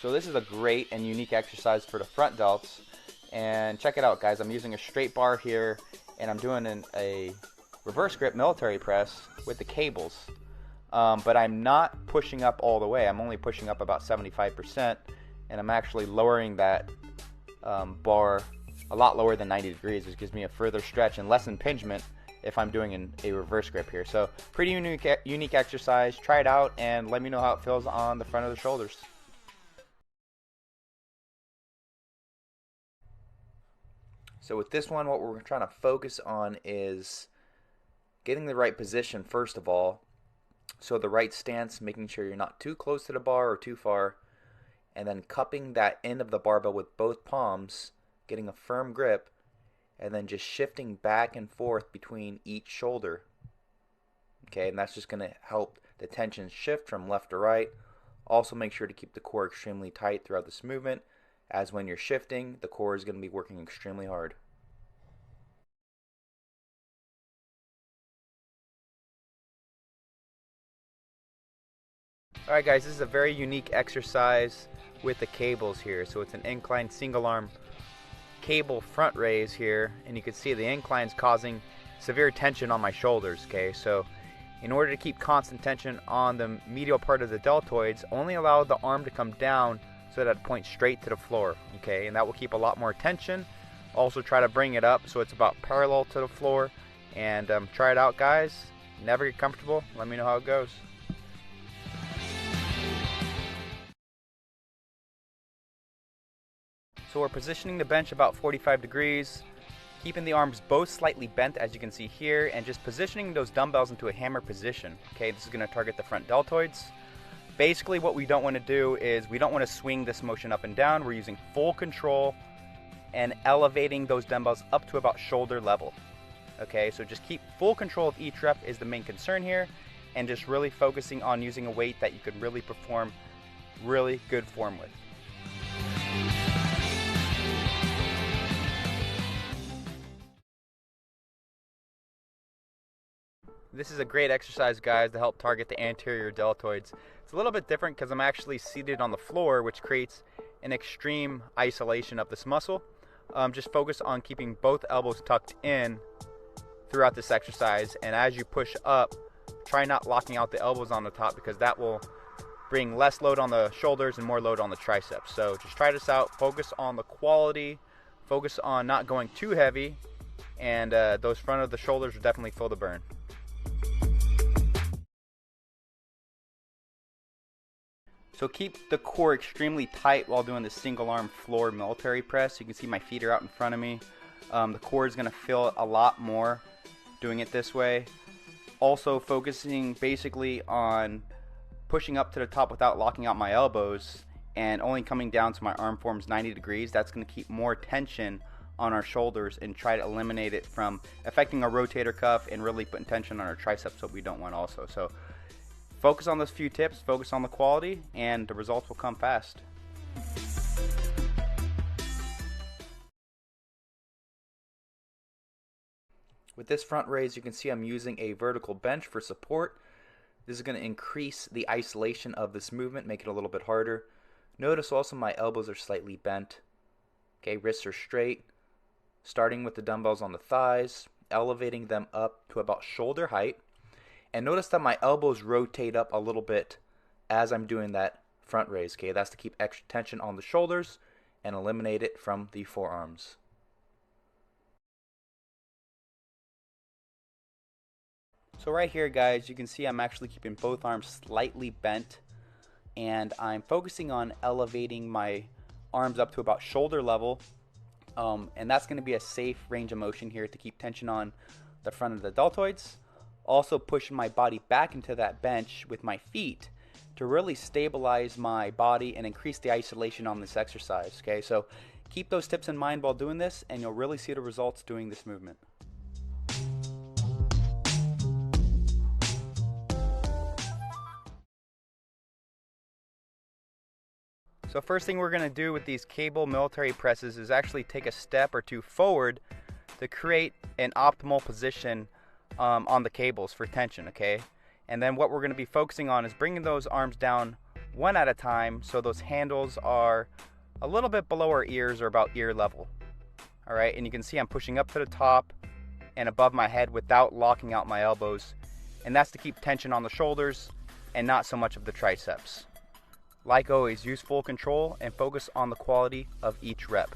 So this is a great and unique exercise for the front delts. And check it out, guys. I'm using a straight bar here, and I'm doing a reverse grip military press with the cables. But I'm not pushing up all the way. I'm only pushing up about 75%, and I'm actually lowering that bar a lot lower than 90 degrees, which gives me a further stretch and less impingement if I'm doing a reverse grip here. So pretty unique exercise. Try it out and let me know how it feels on the front of the shoulders. So with this one, what we're trying to focus on is getting the right position first of all. So the right stance, making sure you're not too close to the bar or too far, and then cupping that end of the barbell with both palms, getting a firm grip, and then just shifting back and forth between each shoulder. Okay, and that's just going to help the tension shift from left to right. Also make sure to keep the core extremely tight throughout this movement, as when you're shifting, the core is going to be working extremely hard. Alright guys, this is a very unique exercise with the cables here. So it's an incline single arm cable front raise here, and you can see the incline's causing severe tension on my shoulders. Okay, so in order to keep constant tension on the medial part of the deltoids, only allow the arm to come down so that it points straight to the floor. Okay, and that will keep a lot more tension. Also try to bring it up so it's about parallel to the floor, and try it out, guys. Never get comfortable. Let me know how it goes. So we're positioning the bench about 45 degrees, keeping the arms both slightly bent as you can see here, and just positioning those dumbbells into a hammer position. Okay, this is going to target the front deltoids. Basically what we don't want to do is we don't want to swing this motion up and down. We're using full control and elevating those dumbbells up to about shoulder level. Okay, so just keep full control of each rep is the main concern here, and just really focusing on using a weight that you could really perform really good form with. This is a great exercise, guys, to help target the anterior deltoids. It's a little bit different because I'm actually seated on the floor, which creates an extreme isolation of this muscle. Just focus on keeping both elbows tucked in throughout this exercise, and as you push up, try not locking out the elbows on the top because that will bring less load on the shoulders and more load on the triceps. So just try this out. Focus on the quality, focus on not going too heavy, and those front of the shoulders will definitely feel the burn. So keep the core extremely tight while doing the single arm floor military press. You can see my feet are out in front of me. The core is going to feel a lot more doing it this way. Also focusing basically on pushing up to the top without locking out my elbows and only coming down so my arm forms 90 degrees. That's going to keep more tension on our shoulders and try to eliminate it from affecting our rotator cuff and really putting tension on our triceps, what we don't want also. So focus on those few tips, focus on the quality, and the results will come fast. With this front raise, you can see I'm using a vertical bench for support. This is going to increase the isolation of this movement, make it a little bit harder. Notice also my elbows are slightly bent. Okay, wrists are straight. Starting with the dumbbells on the thighs, elevating them up to about shoulder height. And notice that my elbows rotate up a little bit as I'm doing that front raise. Okay, that's to keep extra tension on the shoulders and eliminate it from the forearms. So right here, guys, you can see I'm actually keeping both arms slightly bent, and I'm focusing on elevating my arms up to about shoulder level, and that's going to be a safe range of motion here to keep tension on the front of the deltoids. Also pushing my body back into that bench with my feet to really stabilize my body and increase the isolation on this exercise. Okay, so keep those tips in mind while doing this, and you'll really see the results doing this movement. So first thing we're going to do with these cable military presses is actually take a step or two forward to create an optimal position on the cables for tension, okay? And then what we're going to be focusing on is bringing those arms down one at a time, so those handles are a little bit below our ears or about ear level. All right, and you can see I'm pushing up to the top and above my head without locking out my elbows, and that's to keep tension on the shoulders and not so much of the triceps. Like always, use full control and focus on the quality of each rep.